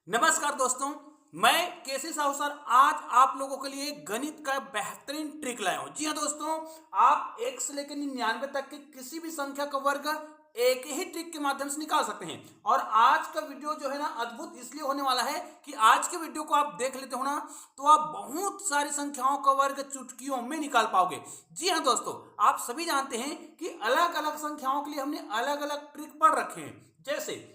नमस्कार दोस्तों, मैं केसी साहू सर आज आप लोगों के लिए गणित का बेहतरीन ट्रिक लाया हूं। जी हाँ दोस्तों, आप 1 से लेकर 99 तक के किसी भी संख्या का वर्ग एक ही ट्रिक के माध्यम से निकाल सकते हैं। और आज का वीडियो जो है ना अद्भुत इसलिए होने वाला है कि आज के वीडियो को आप देख लेते हो ना तो आप बहुत सारी संख्याओं का वर्ग चुटकियों में निकाल पाओगे। जी हाँ दोस्तों, आप सभी जानते हैं कि अलग अलग संख्याओं के लिए हमने अलग अलग ट्रिक पढ़ रखे हैं। जैसे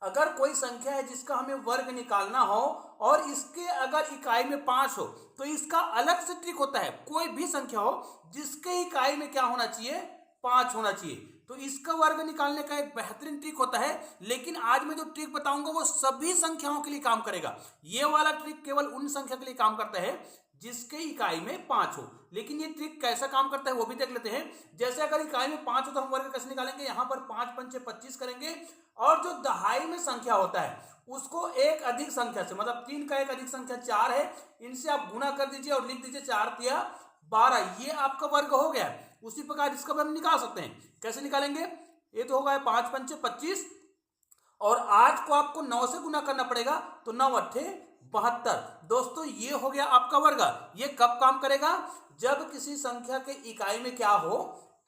अगर कोई संख्या है जिसका हमें वर्ग निकालना हो और इसके अगर इकाई में 5 हो तो इसका अलग से ट्रिक होता है। कोई भी संख्या हो जिसके इकाई में क्या होना चाहिए, 5 होना चाहिए, तो इसका वर्ग निकालने का एक बेहतरीन ट्रिक होता है। लेकिन आज मैं जो ट्रिक बताऊंगा वो सभी संख्याओं के लिए काम करेगा। ये वाला ट्रिक केवल उन संख्या के लिए काम करता है जिसके इकाई में 5 हो। लेकिन ये ट्रिक कैसा काम करता है वो भी देख लेते हैं। जैसे अगर इकाई में 5 हो तो हम वर्ग कैसे निकालेंगे, यहां पर 5 पंचे 25 करेंगे और जो दहाई में संख्या होता है उसको एक अधिक संख्या से, मतलब 3 का एक अधिक संख्या 4 है, इनसे आप गुना कर दीजिए और लिख दीजिए 4 तिया 12। ये आपका वर्ग हो गया। उसी प्रकार इसका भी हम निकाल सकते हैं। कैसे निकालेंगे, ये तो होगा 5 पंचे 25 और 8 को आपको 9 से गुना करना पड़ेगा तो 9 अट्ठे 72। दोस्तों ये हो गया आपका वर्ग। ये कब काम करेगा, जब किसी संख्या के इकाई में क्या हो,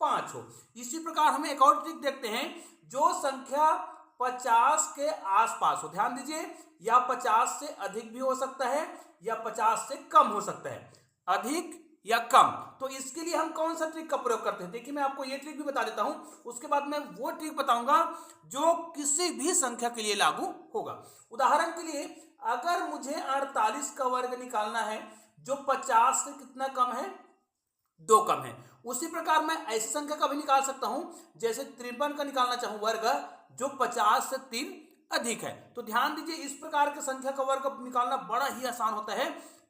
5 हो। इसी प्रकार हमें एक और ट्रिक देखते हैं। जो संख्या 50 के आसपास हो, ध्यान दीजिए, या 50 से अधिक भी हो सकता है या 50 से कम हो सकता है, अधिक या कम, तो इसके लिए हम कौन सा ट्रिक का प्रयोग करते हैं। देखिए मैं आपको ये ट्रिक भी बता देता हूं, उसके बाद मैं वो ट्रिक बताऊंगा जो किसी भी संख्या के लिए लागू होगा। उदाहरण के लिए अगर मुझे 48 का वर्ग निकालना है जो 50 से कितना कम है, 2 कम है। उसी प्रकार मैं ऐसी संख्या का भी निकाल सकता हूं जैसे 53 का निकालना चाहूं वर्ग जो 50 से 3 अधिक है। तो ध्यान दीजिए इस प्रकार के संख्या का वर्ग निकालना बड़ा ही आसान होता है।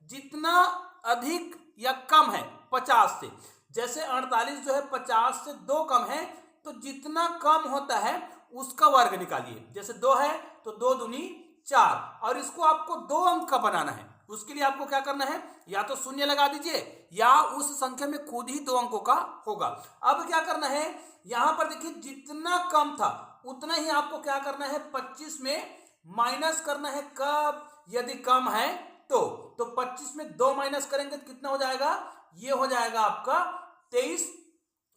जितना अधिक या कम है 50 से, जैसे 48 जो है 50 से 2 कम है, तो जितना कम होता है उसका वर्ग निकालिए। जैसे 2 है तो 2 दूनी 4 और इसको आपको 2 अंक का बनाना है। उसके लिए आपको क्या करना है, या तो शून्य लगा दीजिए या उस संख्या में खुद ही 2 अंकों का होगा। अब क्या करना है, यहां पर देखिए जितना कम था उतना ही आपको क्या करना है, 25 में माइनस करना है। कब, यदि कम है तो 25 में 2 माइनस करेंगे तो कितना हो जाएगा, ये हो जाएगा आपका 23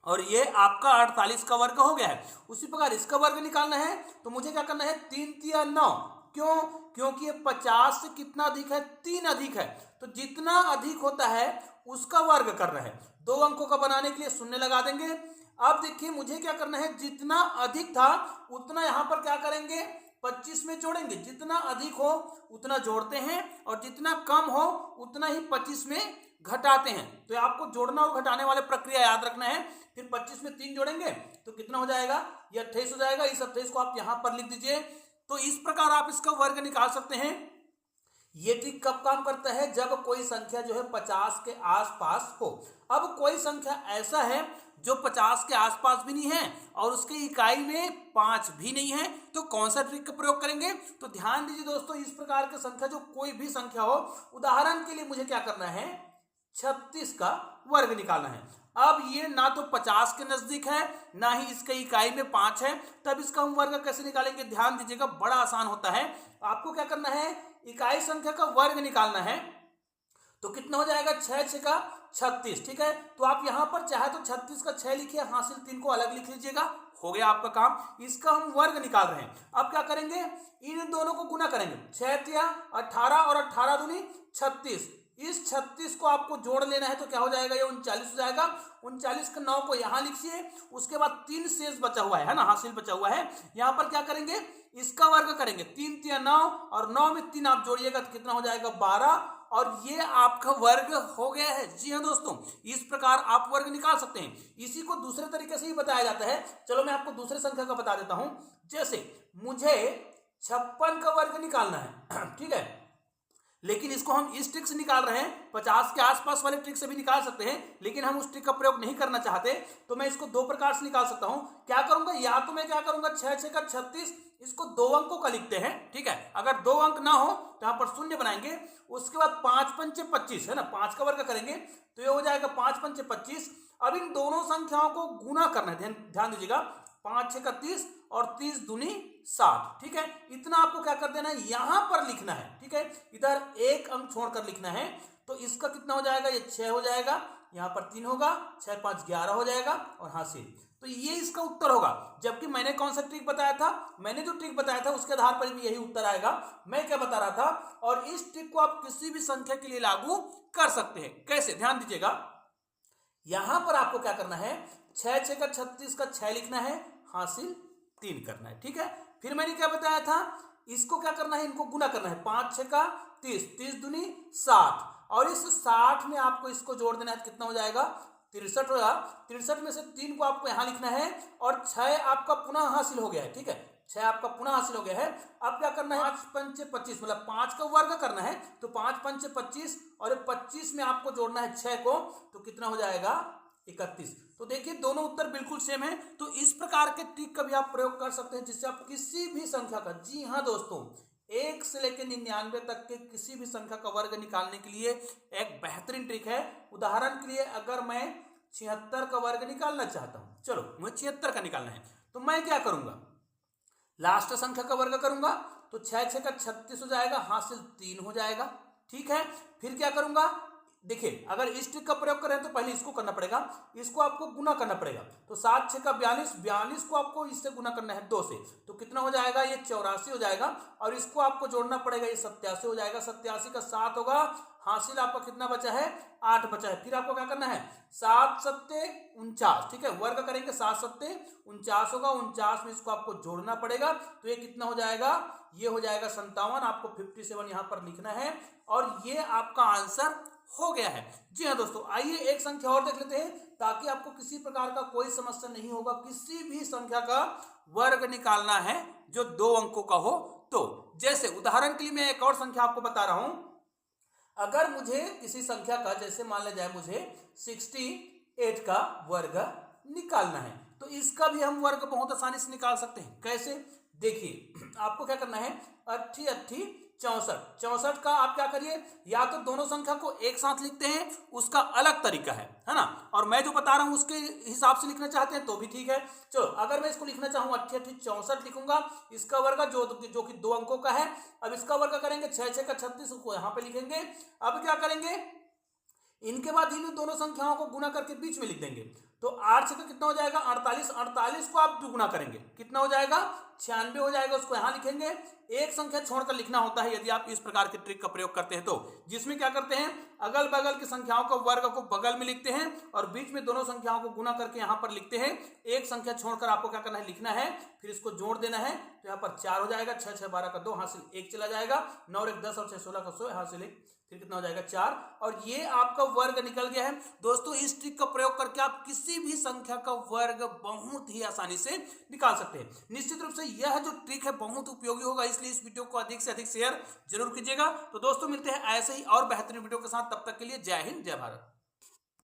और ये आपका 48 का वर्ग हो गया है। उसी प्रकार इसका वर्ग निकालना है तो मुझे क्या करना है, 3 तिया 9। क्यों, क्योंकि ये 50 से कितना अधिक है, 3 अधिक है, तो जितना अधिक होता है उसका वर्ग करना है। 2 अंकों का बनाने के लिए शून्य लगा देंगे। अब देखिए मुझे क्या करना है, जितना अधिक था उतना यहां पर क्या करेंगे, 25 में जोड़ेंगे। जितना अधिक हो उतना जोड़ते हैं और जितना कम हो उतना ही 25 में घटाते हैं। तो आपको जोड़ना और घटाने वाले प्रक्रिया याद रखना है। फिर 25 में 3 जोड़ेंगे तो कितना हो जाएगा, ये 28 हो जाएगा। इस 28 को आप यहां पर लिख दीजिए। तो इस प्रकार आप इसका वर्ग निकाल सकते हैं। ये ट्रिक कब काम करता है, जब कोई संख्या जो है 50 के आसपास हो। अब कोई संख्या ऐसा है जो 50 के आसपास भी नहीं है और उसके इकाई में 5 भी नहीं है, तो कौन सा ट्रिक का प्रयोग करेंगे। तो ध्यान दीजिए दोस्तों, इस प्रकार की संख्या जो कोई भी संख्या हो, उदाहरण के लिए मुझे क्या करना है, 36 का वर्ग निकालना है। अब ये ना तो 50 के नजदीक है ना ही इसके इकाई में 5 है, तब इसका हम वर्ग कैसे निकालेंगे, ध्यान दीजिएगा, बड़ा आसान होता है। आपको क्या करना है, इकाई संख्या का वर्ग निकालना है। तो कितना हो जाएगा, 6 6 का 36, ठीक है। तो आप यहां पर चाहे तो 36 का 6 लिखिए, हासिल 3 को अलग लिख लीजिएगा, हो गया आपका काम। इसका हम वर्ग निकाल रहे हैं। अब क्या करेंगे, इन दोनों को गुना करेंगे, 6 तिया 18 और 18 दूनी 36। इस 36 को आपको जोड़ लेना है तो क्या हो जाएगा, ये 39 हो जाएगा। 39 के 9 को यहां लिखिए। उसके बाद 3 शेष बचा हुआ है ना, हासिल बचा हुआ है। यहां पर क्या करेंगे, इसका वर्ग करेंगे। 3 तिया 9 और 9 में 3 आप जोड़िएगा तो कितना हो जाएगा, 12 और ये आपका वर्ग हो गया है। जी हाँ दोस्तों, इस प्रकार आप वर्ग निकाल सकते हैं। इसी को दूसरे तरीके से ही बताया जाता है। चलो मैं आपको दूसरे संख्या का बता देता हूं। जैसे मुझे 56 का वर्ग निकालना है, ठीक है, लेकिन इसको हम इस ट्रिक से निकाल रहे हैं। 50 के आसपास वाले ट्रिक से भी निकाल सकते हैं, लेकिन हम उस ट्रिक का प्रयोग नहीं करना चाहते, तो मैं इसको 2 प्रकार से निकाल सकता हूं। क्या करूंगा, या तो मैं क्या करूंगा, 6 6 का 36, इसको 2 अंकों का लिखते हैं, ठीक है। अगर 2 अंक ना हो तो यहां पर शून्य बनाएंगे। उसके बाद 5 पंचे 25 है ना, 5 का वर्ग करेंगे तो ये हो जाएगा 5 पंचे 25। अब इन दोनों संख्याओं को गुना करना है, ध्यान दीजिएगा। 5 6 का 30 और 30 दूनी 60। ठीक है, इतना आपको क्या कर देना है, यहां पर लिखना है। ठीक है, इधर एक अंक छोड़कर लिखना है। तो इसका कितना हो जाएगा, ये 6 हो जाएगा, यहां पर 3 होगा, 6 5 11 हो जाएगा और हासिल। तो ये इसका उत्तर होगा। जबकि मैंने कौन सा ट्रिक बताया था, मैंने जो ट्रिक बताया था उसके आधार पर भी यही उत्तर आएगा। मैं क्या बता रहा था, और इस ट्रिक को आप किसी भी संख्या के लिए लागू कर सकते हैं। कैसे, ध्यान दीजिएगा। यहां पर आपको क्या करना है, 6 6 का 36 का 6 लिखना है, हासिल 3 करना है। ठीक है, फिर मैंने क्या बताया था, इसको क्या करना है, इनको गुना करना है। 5 6 का 30, 30 दूनी 60, और इस 60 में आपको इसको जोड़ देना है, कितना हो जाएगा, 63 होगा। 63 में से 3 को आपको यहां लिखना है, और 6 आपका पुनः हासिल हो गया है। ठीक है, 6 आपका पुनः हासिल हो गया है। अब क्या करना है, 5 पंचे 25, मतलब 5 का वर्ग करना है। तो 5 पंचे 25, और 25 में आपको जोड़ना है 6 को, तो कितना हो जाएगा, 31। तो देखिए दोनों उत्तर बिल्कुल सेम है। तो इस प्रकार के ट्रिक का भी आप प्रयोग कर सकते हैं, जिससे आप किसी भी संख्या का, जी हाँ दोस्तों, 1 से लेकर 99 तक के किसी भी संख्या का वर्ग निकालने के लिए एक बेहतरीन ट्रिक है। उदाहरण के लिए अगर मैं 76 का वर्ग निकालना चाहता हूं, चलो मुझे 76 का निकालना है, तो मैं क्या करूंगा, लास्ट संख्या का वर्ग करूंगा। तो 6 6 का 36 हो जाएगा, हासिल 3 हो जाएगा। ठीक है, फिर क्या करूंगा, देखिए अगर इस ट्रिक का प्रयोग करें तो पहले इसको करना पड़ेगा, इसको आपको गुना करना पड़ेगा। तो 7 6 का 42, 42 को आपको इससे गुना करना है 2 से, तो कितना हो जाएगा, ये 84 हो जाएगा। और इसको आपको जोड़ना पड़ेगा, ये 87 हो जाएगा। 87 का 7 होगा, हासिल आपका कितना बचा है, 8 बचा है। फिर आपको क्या करना है, 7 7 49। ठीक है, वर्ग करेंगे, 7 7 49 होगा, 49 में इसको आपको जोड़ना पड़ेगा। तो ये कितना हो जाएगा, ये हो जाएगा 57। आपको 57 यहां पर लिखना है, और ये आपका आंसर हो गया है। जी हाँ दोस्तों, आइए एक संख्या और देख लेते हैं, ताकि आपको किसी प्रकार का कोई समस्या नहीं होगा। किसी भी संख्या का वर्ग निकालना है जो 2 अंकों का हो। तो जैसे उदाहरण के लिए मैं एक और संख्या आपको बता रहा हूं। अगर मुझे किसी संख्या का, जैसे मान लिया जाए मुझे 68 का वर्ग निकालना है, तो इसका भी हम वर्ग बहुत आसानी से निकाल सकते हैं। कैसे, देखिए आपको क्या करना है, 80 80 64, 64 का आप क्या करिए, या तो दोनों संख्या को एक साथ लिखते हैं, उसका अलग तरीका है ना, और मैं जो बता रहा हूं उसके हिसाब से लिखना चाहते हैं तो भी ठीक है। चलो अगर मैं इसको लिखना चाहूँ 80 80 64 लिखूंगा, इसका वर्ग जो कि 2 अंकों का है। अब इसका वर्ग करेंगे, 6 6 का 36 को यहां पे लिखेंगे। अब क्या करेंगे, इनके बाद इन दोनों संख्याओं को गुना करके बीच में लिख देंगे। तो 8 का कितना हो जाएगा, 48, 48 को आप दुगुना करेंगे, कितना हो जाएगा, 96 हो जाएगा। उसको यहां लिखेंगे, एक संख्या छोड़कर लिखना होता है यदि आप इस प्रकार के ट्रिक का प्रयोग करते हैं तो, जिसमें क्या करते हैं, अगल बगल की संख्याओं का वर्ग को बगल में लिखते हैं, और बीच में दोनों संख्याओं को गुना करके यहां पर लिखते हैं। एक संख्या छोड़कर आपको क्या करना है, लिखना है, फिर इसको जोड़ देना है। तो यहां पर 4 हो जाएगा, 6 6 12 का 2, हासिल 1 चला जाएगा, 9 1 10 और 6 16 का 100, हासिल 1, फिर कितना हो जाएगा 4, और ये आपका वर्ग निकल गया है। दोस्तों इस ट्रिक का प्रयोग करके आप किसी भी संख्या का वर्ग बहुत ही आसानी से निकाल सकते हैं। निश्चित रूप से यह जो ट्रिक है बहुत उपयोगी होगा, इसलिए इस वीडियो को अधिक से अधिक शेयर जरूर कीजिएगा। तो दोस्तों मिलते हैं ऐसे ही और बेहतरीन वीडियो के साथ, तब तक के लिए जय हिंद जय भारत।